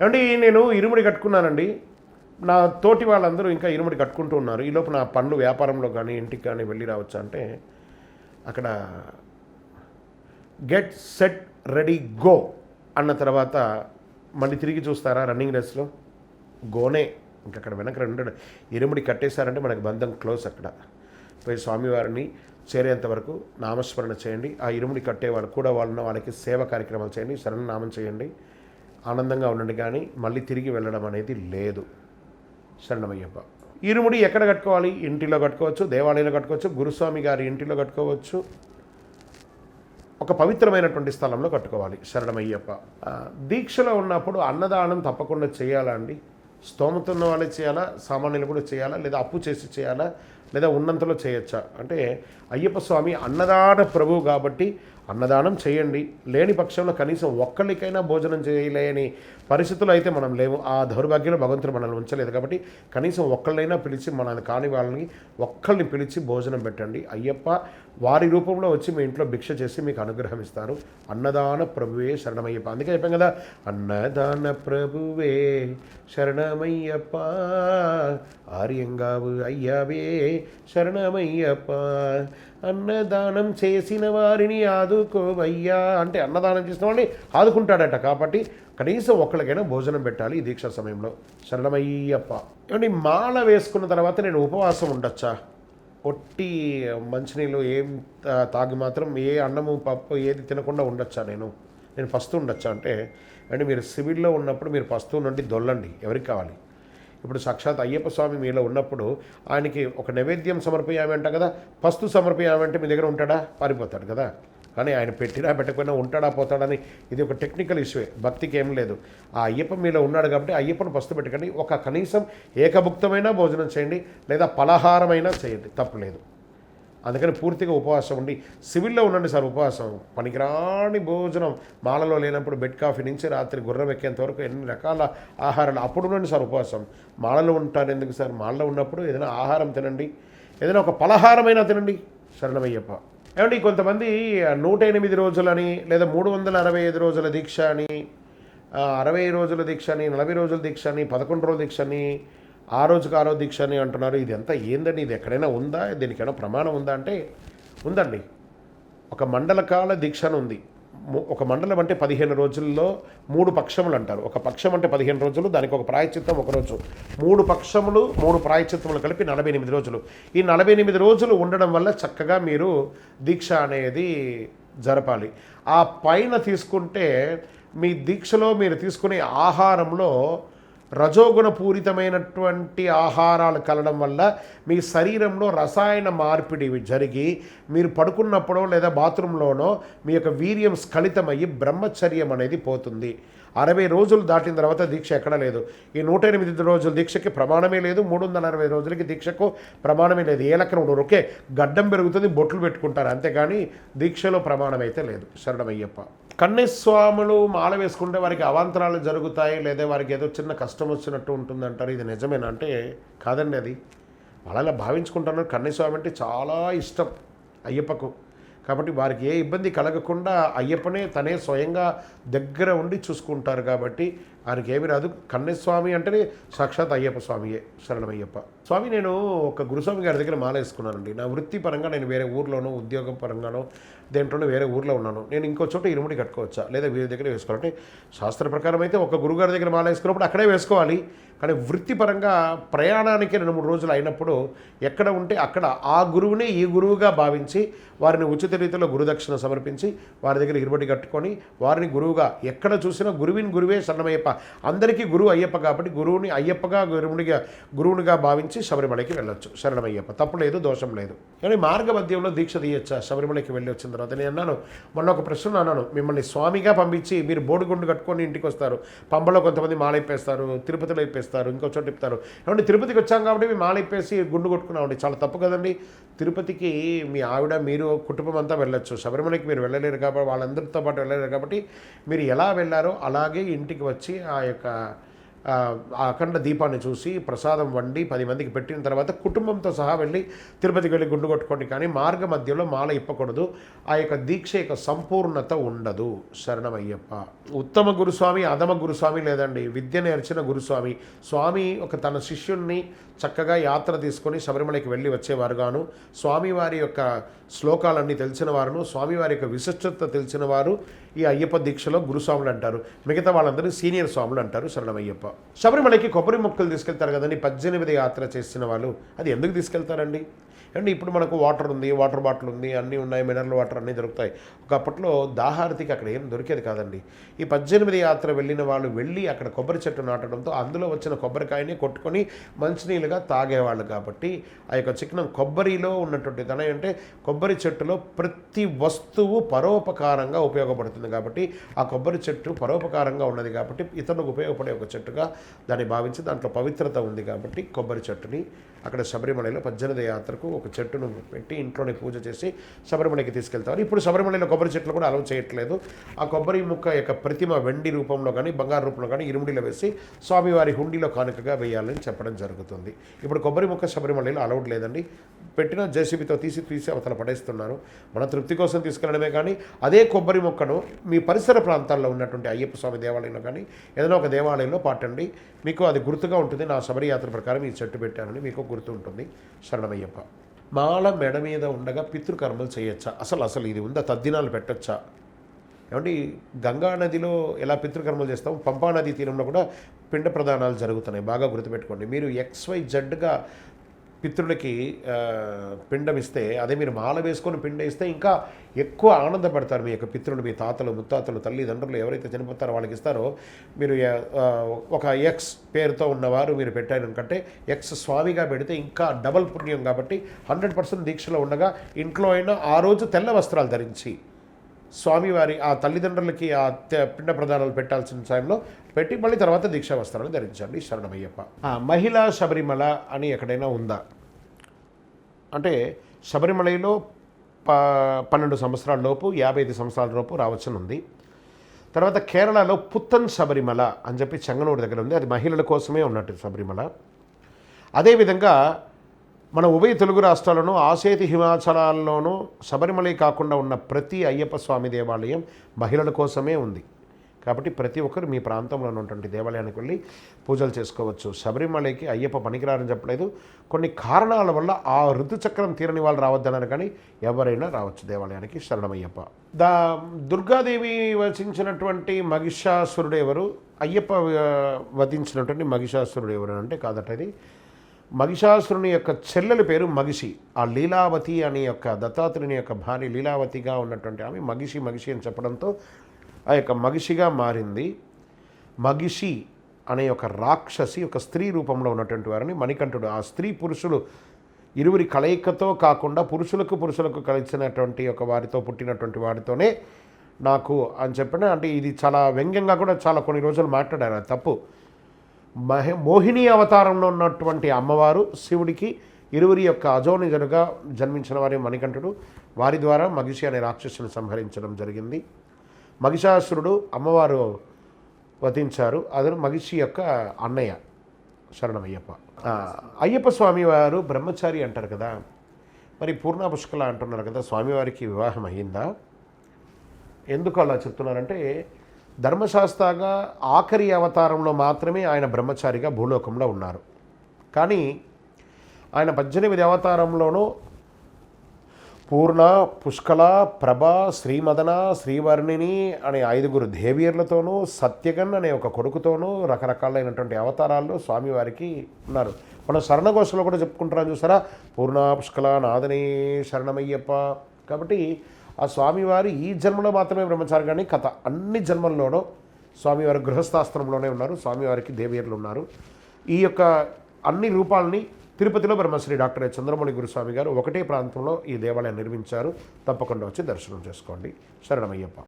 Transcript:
ఏమండి నేను ఇరుముడి కట్టుకున్నానండి. నా తోటి వాళ్ళందరూ ఇంకా ఇరుముడి కట్టుకుంటూ ఉన్నారు. ఈలోపు నా పనులు వ్యాపారంలో కానీ, ఇంటికి కానీ వెళ్ళి రావచ్చా అంటే, అక్కడ గెట్ సెట్ రెడీ గో అన్న తర్వాత మళ్ళీ తిరిగి చూస్తారా రన్నింగ్ రేస్లో? గోనే. ఇంకక్కడ వెనక రెండు ఇరుముడి కట్టేశారంటే మనకి బంధం క్లోజ్. అక్కడ పోయి స్వామివారిని చేరేంత వరకు నామస్మరణ చేయండి. ఆ ఇరుముడి కట్టేవాళ్ళు కూడా వాళ్ళకి సేవ కార్యక్రమాలు చేయండి, శరణనామం చేయండి, ఆనందంగా ఉండండి. కానీ మళ్ళీ తిరిగి వెళ్ళడం అనేది లేదు. శరణమయ్యప్ప. ఇరుముడి ఎక్కడ కట్టుకోవాలి? ఇంటిలో కట్టుకోవచ్చు, దేవాలయంలో కట్టుకోవచ్చు, గురుస్వామి గారి ఇంటిలో కట్టుకోవచ్చు, ఒక పవిత్రమైనటువంటి స్థలంలో కట్టుకోవాలి. శరణమయ్యప్ప. దీక్షలో ఉన్నప్పుడు అన్నదానం తప్పకుండా చేయాలా అండి? స్తోమత ఉన్న వాళ్ళే చేయాలా, సామాన్యులు కూడా చేయాలా, లేదా అప్పు చేసి చేయాలా, లేదా ఉన్నంతలో చేయొచ్చా అంటే, అయ్యప్ప స్వామి అన్నదాన ప్రభువు కాబట్టి అన్నదానం చేయండి. లేని పక్షంలో కనీసం ఒక్కళ్ళకైనా భోజనం చేయలేని పరిస్థితులు అయితే మనం లేవు. ఆ దౌర్భాగ్యంలో భగవంతుడు మనల్ని ఉంచలేదు కాబట్టి కనీసం ఒక్కళ్ళైనా పిలిచి, మనల్ని కాని వాళ్ళని ఒక్కళ్ళని పిలిచి భోజనం పెట్టండి. అయ్యప్ప వారి రూపంలో వచ్చి మీ ఇంట్లో భిక్ష చేసి మీకు అనుగ్రహం ఇస్తారు. అన్నదాన ప్రభువే శరణమయ్యప్ప. అందుకే చెప్పాం కదా, అన్నదాన ప్రభువే శరణమయ్యప్ప, ఆర్యంగావు అయ్యావే శరణమయ్యప్ప, అన్నదానం చేసిన వారిని ఆదుకోవయ్యా అంటే, అన్నదానం చేసిన వాడిని ఆదుకుంటాడట. కాబట్టి కనీసం ఒక్కరికైనా భోజనం పెట్టాలి ఈ దీక్షా సమయంలో. శరణమయ్యప్ప. ఏమంటే మాల వేసుకున్న తర్వాత నేను ఉపవాసం ఉండొచ్చా? ఒట్టి మంచినీళ్ళు ఏం తాగి మాత్రం ఏ అన్నము పప్పు ఏది తినకుండా ఉండొచ్చా? నేను పస్తు ఉండొచ్చా అంటే, అంటే మీరు సివిల్లో ఉన్నప్పుడు మీరు పస్తు నుండి దొల్లండి. ఎవరికి కావాలి? ఇప్పుడు సాక్షాత్ అయ్యప్ప స్వామి మీలో ఉన్నప్పుడు ఆయనకి ఒక నైవేద్యం సమర్పయామంట కదా, పస్తు సమర్పయామంటే మీ దగ్గర ఉంటాడా? పారిపోతాడు కదా. కానీ ఆయన పెట్టినా పెట్టకపోయినా ఉంటాడా పోతాడని ఇది ఒక టెక్నికల్ ఇష్యూవే, భక్తికి ఏం లేదు. ఆ అయ్యప్ప మీలో ఉన్నాడు కాబట్టి అయ్యప్పను పస్తు పెట్టకండి. ఒక కనీసం ఏకభుక్తమైనా భోజనం చేయండి, లేదా పలహారమైనా చేయండి, తప్పులేదు. అందుకని పూర్తిగా ఉపవాసం ఉండి సివిల్లో ఉండండి సార్. ఉపవాసం పనికిరాని భోజనం మాలలో లేనప్పుడు బెడ్ కాఫీ నుంచి రాత్రి గుర్రం ఎక్కేంత వరకు ఎన్ని రకాల ఆహారాలు అప్పుడు ఉండండి సార్. ఉపవాసం మాలలో ఉంటారు ఎందుకు సార్? మాలలో ఉన్నప్పుడు ఏదైనా ఆహారం తినండి, ఏదైనా ఒక పలహారమైనా తినండి. శరణమయ్యప్ప. ఏమంటే కొంతమంది 108 రోజులని, లేదా 365 రోజుల దీక్ష అని, 60 రోజుల దీక్ష అని, 40 రోజుల దీక్ష అని, 11 రోజుల దీక్ష అని, ఆ రోజుకు ఆ రోజు దీక్ష అని అంటున్నారు. ఇది ఎంత ఏందని? ఇది ఎక్కడైనా ఉందా? దీనికైనా ప్రమాణం ఉందా అంటే ఉందండి. ఒక మండలకాల దీక్ష అని ఉంది. ఒక మండలం అంటే 15 రోజుల్లో 3 పక్షములు అంటారు. ఒక పక్షం అంటే 15 రోజులు, దానికి ఒక ప్రాయశ్చిత్తం ఒక రోజు. 3 పక్షములు 3 ప్రాయశ్చిత్తములు కలిపి 48 రోజులు. ఈ 48 రోజులు ఉండడం వల్ల చక్కగా మీరు దీక్ష అనేది జరపాలి. ఆ పైన తీసుకుంటే మీ దీక్షలో మీరు తీసుకునే ఆహారంలో రజోగుణ పూరితమైనటువంటి ఆహారాలు కలడం వల్ల మీ శరీరంలో రసాయన మార్పిడి జరిగి మీరు పడుకున్నప్పుడో లేదా బాత్రూంలోనో మీ యొక్క వీర్యం స్ఖలితమయ్యి బ్రహ్మచర్యం అనేది పోతుంది. 60 రోజులు దాటిన తర్వాత దీక్ష ఎక్కడ లేదు. ఈ 108 రోజుల దీక్షకి ప్రమాణమే లేదు, 360 రోజులకి దీక్షకు ప్రమాణమే లేదు. ఏ లెక్కన ఉండరు. ఓకే, గడ్డం పెరుగుతుంది, బొట్లు పెట్టుకుంటారు, అంతేగాని దీక్షలో ప్రమాణం అయితే లేదు. శరణమయ్యప్ప. కన్యస్వాములు మాల వేసుకుంటే వారికి అవాంతరాలు జరుగుతాయి, లేదా వారికి ఏదో చిన్న కష్టం వచ్చినట్టు ఉంటుందంటారు. ఇది నిజమేనా అంటే కాదండి. అది వాళ్ళలా భావించుకుంటున్నారు. కన్యస్వామి అంటే చాలా ఇష్టం అయ్యప్పకు. కాబట్టి వారికి ఏ ఇబ్బంది కలగకుండా అయ్యప్పనే తనే స్వయంగా దగ్గర ఉండి చూసుకుంటారు. కాబట్టి వారికి ఏమి రాదు. కన్యస్వామి అంటేనే సాక్షాత్ అయ్యప్ప స్వామియే. శరణమయ్యప్ప. స్వామి, నేను ఒక గురుస్వామి గారి దగ్గర మాల వేసుకున్నానండి. నా వృత్తి పరంగా నేను వేరే ఊర్లోనో, ఉద్యోగం పరంగానో దేంట్లోనో వేరే ఊర్లో ఉన్నాను. నేను ఇంకో చోట ఇరుముడి కట్టుకోవచ్చా, లేదా వీరి దగ్గర వేసుకోవాలంటే శాస్త్ర ప్రకారం అయితే ఒక గురుగారి దగ్గర మాల వేసుకున్నప్పుడు అక్కడే వేసుకోవాలి. కానీ వృత్తిపరంగా ప్రయాణానికి 2-3 రోజులు అయినప్పుడు ఎక్కడ ఉంటే అక్కడ ఆ గురువునే ఈ గురువుగా భావించి వారిని ఉచిత రీతిలో గురుదక్షిణ సమర్పించి వారి దగ్గర ఇరుముడి కట్టుకొని వారిని గురువుగా ఎక్కడ చూసినా గురువే శరణమయ్యప్ప. అందరికీ గురువు అయ్యప్ప కాబట్టి గురువుని అయ్యప్పగా గురువునిగా భావించి శబరిమలకి వెళ్ళొచ్చు. శరణమయ్యప్ప. తప్పు లేదు, దోషం లేదు. కానీ మార్గ మధ్యంలో దీక్ష తీయచ్చా శబరిమలకి వెళ్ళి వచ్చిన తర్వాత? నేను అన్నాను, మొన్న ఒక ప్రశ్న అన్నాను, మిమ్మల్ని స్వామిగా పంపించి మీరు బోడిగుండు కట్టుకొని ఇంటికి వస్తారు. పంబలో కొంతమంది మాల ఇప్పేస్తారు, తిరుపతిలో ఇప్పేస్తారు, ఇంకో చోట ఇప్పుతారు. ఏమంటే తిరుపతికి వచ్చాం కాబట్టి మేము మాల ఇప్పేసి గుండు కొట్టుకున్నామండి. చాలా తప్పు కదండి. తిరుపతికి మీ ఆవిడ, మీరు కుటుంబం అంతా వెళ్ళొచ్చు. శబరిమలకి మీరు వెళ్ళలేరు కాబట్టి, వాళ్ళందరితో పాటు వెళ్ళలేరు కాబట్టి మీరు ఎలా వెళ్ళారో అలాగే ఇంటికి వచ్చి ఆ యొక్క అఖండ దీపాన్ని చూసి ప్రసాదం వండి 10 మందికి పెట్టిన తర్వాత కుటుంబంతో సహా వెళ్ళి తిరుపతికి వెళ్ళి గుండు కొట్టుకోండి, కానీ మార్గ మధ్యలో మాల ఇప్పకూడదు. ఆ యొక్క దీక్ష యొక్క సంపూర్ణత ఉండదు. శరణమయ్యప్ప. ఉత్తమ గురుస్వామి, అధమ గురుస్వామి లేదండి, విద్య నేర్చిన గురుస్వామి. స్వామి తన శిష్యుణ్ణి చక్కగా యాత్ర తీసుకొని శబరిమలకి వెళ్ళి వచ్చేవారుగాను, స్వామివారి యొక్క శ్లోకాలన్నీ తెలిసిన వారును, స్వామివారి యొక్క విశిష్టత తెలిసిన వారు ఈ అయ్యప్ప దీక్షలో గురుస్వాములు అంటారు. మిగతా వాళ్ళందరూ సీనియర్ స్వాములు అంటారు. శరణమయ్యప్ప. శబరిమలకి కొబ్బరి మొక్కలు తీసుకెళ్తారు కదండి 18 యాత్ర చేసిన వాళ్ళు. అది ఎందుకు తీసుకెళ్తారండి అండి? ఇప్పుడు మనకు వాటర్ ఉంది, వాటర్ బాటిల్ ఉంది, అన్నీ ఉన్నాయి, మినరల్ వాటర్ అన్నీ దొరుకుతాయి. ఒకప్పట్లో దాహారతికి అక్కడ ఏం దొరికేది కాదండి. ఈ 18 యాత్ర వెళ్ళిన వాళ్ళు వెళ్ళి అక్కడ కొబ్బరి చెట్టు నాటడంతో అందులో వచ్చిన కొబ్బరికాయని కొట్టుకొని మంచినీళ్ళుగా తాగేవాళ్ళు. కాబట్టి ఆ యొక్క చిహ్నం కొబ్బరిలో ఉన్నటువంటి తన అంటే కొబ్బరి చెట్టులో ప్రతి వస్తువు పరోపకారంగా ఉపయోగపడుతుంది. కాబట్టి ఆ కొబ్బరి చెట్టు పరోపకారంగా ఉన్నది కాబట్టి ఇతరులకు ఉపయోగపడే ఒక చెట్టుగా దాన్ని భావించి దాంట్లో పవిత్రత ఉంది కాబట్టి కొబ్బరి చెట్టుని అక్కడ శబరిమలలో 18 యాత్రకు ఒక చెట్టును పెట్టి ఇంట్లోనే పూజ చేసి శబరిమలకి తీసుకెళ్తారు. ఇప్పుడు శబరిమలలో కొబ్బరి చెట్లు కూడా అలౌ చేయట్లేదు. ఆ కొబ్బరి ముక్క యొక్క ప్రతిమ వెండి రూపంలో కానీ బంగారు రూపంలో కానీ ఇరుముడిలో వేసి స్వామివారి హుండీలో కానుకగా వేయాలని చెప్పడం జరుగుతుంది. ఇప్పుడు కొబ్బరి ముక్క శబరిమలలో అలౌడ్ లేదండి. పెట్టిన జేసీబీతో తీసి అవతల పడేస్తున్నారు. మన తృప్తి కోసం తీసుకెళ్ళడమే కానీ అదే కొబ్బరి మొక్కను మీ పరిసర ప్రాంతాల్లో ఉన్నటువంటి అయ్యప్ప స్వామి దేవాలయంలో కానీ ఏదైనా ఒక దేవాలయంలో పాటండి. మీకు అది గుర్తుగా ఉంటుంది. నా శబరి యాత్ర ప్రకారం ఈ చెట్టు పెట్టానని మీకు గుర్తు ఉంటుంది. శరణమయ్యప్ప. మాల మెడ మీద ఉండగా పితృకర్మలు చేయొచ్చా? అసలు ఇది ఉందా? తద్దినాలు పెట్టచ్చా? ఏమంటే గంగా నదిలో ఎలా పితృకర్మలు చేస్తాం, పంపా నది తీరంలో కూడా పిండ ప్రదానాలు జరుగుతున్నాయి. బాగా గుర్తుపెట్టుకోండి. మీరు XYZగా పితృలకి పిండం ఇస్తే, అదే మీరు మాల వేసుకొని పిండ ఇస్తే ఇంకా ఎక్కువ ఆనందపడతారు. మీ యొక్క పితృలు, మీ తాతలు, ముత్తాతలు, తల్లిదండ్రులు ఎవరైతే చనిపోతారో వాళ్ళకి ఇస్తారో. మీరు ఒక X పేరుతో ఉన్నవారు మీరు పెట్టారనుకంటే X స్వామిగా పెడితే ఇంకా డబల్ పుణ్యం. కాబట్టి 100% దీక్షలో ఉండగా ఇంట్లో అయినా ఆ రోజు తెల్ల వస్త్రాలు ధరించి స్వామివారి ఆ తల్లిదండ్రులకి ఆ పిండ ప్రదానాలు పెట్టాల్సిన సమయంలో పెట్టి మళ్ళీ తర్వాత దీక్షా వస్త్రాలు ధరించండి. శరణమయ్యప్ప. మహిళా శబరిమల అని ఎక్కడైనా ఉందా అంటే శబరిమలలో 12 సంవత్సరాల లోపు 55 సంవత్సరాల లోపు రావచ్చునుంది. తర్వాత కేరళలో పుత్తన్ శబరిమల అని చెప్పి చెంగనూరు దగ్గర ఉంది. అది మహిళల కోసమే ఉన్నట్టు శబరిమల. అదేవిధంగా మన ఉభయ తెలుగు రాష్ట్రాల్లోనూ ఆసేతి హిమాచలాల్లోనూ శబరిమల కాకుండా ఉన్న ప్రతి అయ్యప్ప స్వామి దేవాలయం మహిళల కోసమే ఉంది. కాబట్టి ప్రతి ఒక్కరు మీ ప్రాంతంలో ఉన్నటువంటి దేవాలయానికి వెళ్ళి పూజలు చేసుకోవచ్చు. శబరిమలకి అయ్యప్ప పనికిరారని చెప్పలేదు. కొన్ని కారణాల వల్ల ఆ ఋతుచక్రం తీరని వాళ్ళు రావద్దన్నారు, కానీ ఎవరైనా రావచ్చు దేవాలయానికి. శరణమయ్యప్ప. దుర్గాదేవి వచించినటువంటి మహిషాసురుడు ఎవరు? అయ్యప్ప వధించినటువంటి మహిషాసురుడు ఎవరు అంటే కాదట. ఇది మహిషాసురుని యొక్క చెల్లెలి పేరు మగిషి. ఆ లీలావతి అనే యొక్క దత్తాత్రేయుని యొక్క భార్య లీలావతిగా ఉన్నటువంటి ఆమె మగిషి అని చెప్పడంతో ఆ యొక్క మగిషిగా మారింది. మగిషి అనే ఒక రాక్షసి ఒక స్త్రీ రూపంలో ఉన్నటువంటి వారిని మణికంఠుడు, ఆ స్త్రీ పురుషులు ఇరువురి కలయికతో కాకుండా పురుషులకు కలిసినటువంటి ఒక వారితో పుట్టినటువంటి వారితోనే నాకు అని చెప్పిన, అంటే ఇది చాలా వ్యంగ్యంగా కూడా చాలా కొన్ని రోజులు మాట్లాడారు. అది తప్పు. మోహిని అవతారంలో ఉన్నటువంటి అమ్మవారు శివుడికి ఇరువురి యొక్క అజోనిజనుగా జన్మించిన వారి మణికంఠుడు. వారి ద్వారా మగిషి అనే రాక్షసుని సంహరించడం జరిగింది. మహిషాసురుడు అమ్మవారు వధించారు. అతను మగిషి యొక్క అన్నయ్య. శరణమయ్యప్ప. అయ్యప్ప స్వామి వారు బ్రహ్మచారి అంటారు కదా, మరి పూర్ణ పుష్కల అంటున్నారు కదా, స్వామివారికి వివాహం అయ్యిందా? ఎందుకు అలా చెప్తున్నారంటే ధర్మశాస్త్రగా ఆఖరి అవతారంలో మాత్రమే ఆయన బ్రహ్మచారిగా భూలోకంలో ఉన్నారు. కానీ ఆయన 18 అవతారంలోనూ పూర్ణ, పుష్కల, ప్రభ, శ్రీమదన, శ్రీవర్ణిని అనే 5 దేవియర్లతోనూ, సత్యగన్ అనే ఒక కొడుకుతోనూ రకరకాలైనటువంటి అవతారాల్లో స్వామివారికి ఉన్నారు. మనం శరణఘోషలో కూడా చెప్పుకుంటున్నాం చూసారా, పూర్ణ పుష్కల నాదనే శరణమయ్యప్ప. కాబట్టి ఆ స్వామివారు ఈ జన్మలో మాత్రమే బ్రహ్మచారి, కానీ అన్ని జన్మల్లోనూ స్వామివారి గృహస్థాశ్రమంలోనే ఉన్నారు. స్వామివారికి దేవియర్లు ఉన్నారు. ఈ యొక్క అన్ని రూపాలని తిరుపతిలో బ్రహ్మశ్రీ డాక్టర్ చంద్రమౌళి గురుస్వామి గారు ఒకటే ప్రాంతంలో ఈ దేవాలయం నిర్మించారు. తప్పకుండా వచ్చి దర్శనం చేసుకోండి. శరణమయ్యప్ప.